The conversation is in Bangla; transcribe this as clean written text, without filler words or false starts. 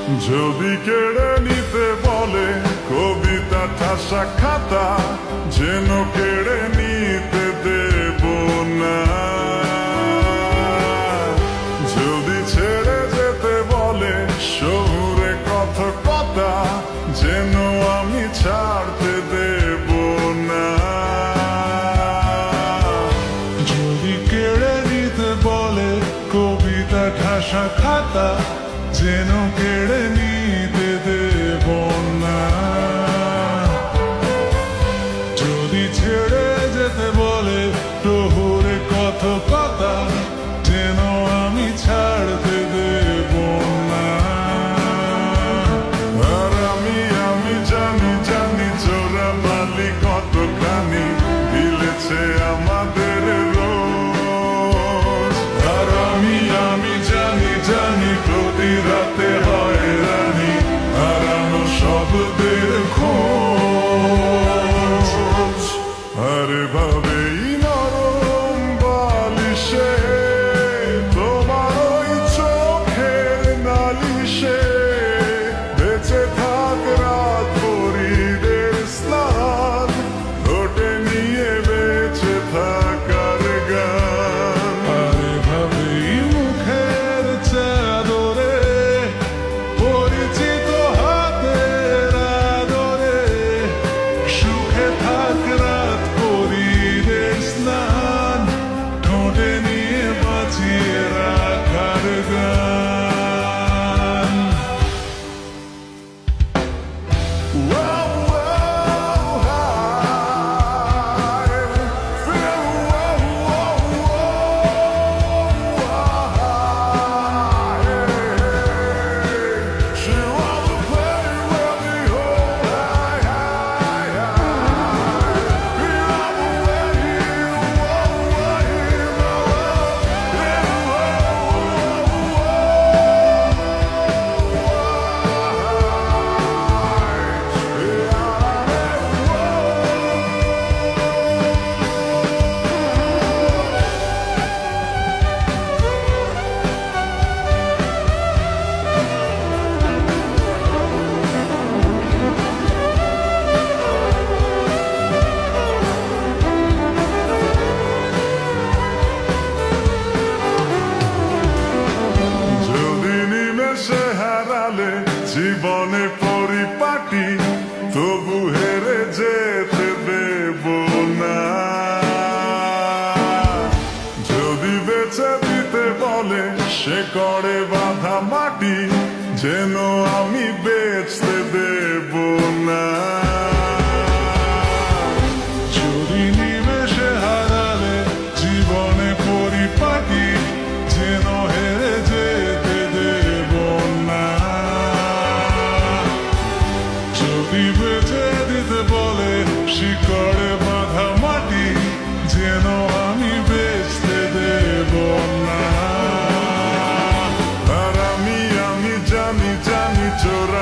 যদি কেড়ে নিতে বলে কবিতা ঠাসা খাতা, যেন কেড়ে নিতে দেব না। যদি ছেড়ে যেতে বলে শহুরে কথকতা, যেন আমি ছাড়তে দেব না। যদি কেড়ে নিতে বলে কবিতা ঠাসা খাতা, যেন কেড়ে নিতে দেব না। যদি ছেড়ে যেতে বলে শহুরে কথকতা, যেন আমি ছাড়তে দেব না। আর আমি জানি জানি চোরা মালি কতখানি দিলেছে আমাদের রোজ। আর আমি জানি জানি প্রতি রাতে হয় রানী হারানো শব্দের খোঁজ। আরে ভাবেই নরম বালিশে তোমার ওই চোখের নালিশে বেঁচে থাক রাত পরিদের স্নান, ঠোঁটে নিয়ে বেঁচে থাকার গান। আরে ভাবেই মুখের চাদরে পরিচিত হাতের আদরে সুখে থাক রাত পরিদের স্নান, ঠোঁটে নিয়ে বাঁচিয়ে রাখার গান। জীবনে পরিপাটি তবু হেরে যেতে দেব না। যদি বেঁচে দিতে বলে সে করে বাঁধা মাটি, যেন আমি বেচতে দেব না। যদি নিমেষে হারালে জীবনে পরিপাটি, যেন হেরে যেতে দেব না। যদি বেঁচে দিতে বলে শিকড়ে বাঁধা মাটি, যেন আমি বেচতে দেব না। আর আমি জানি জানি চোরা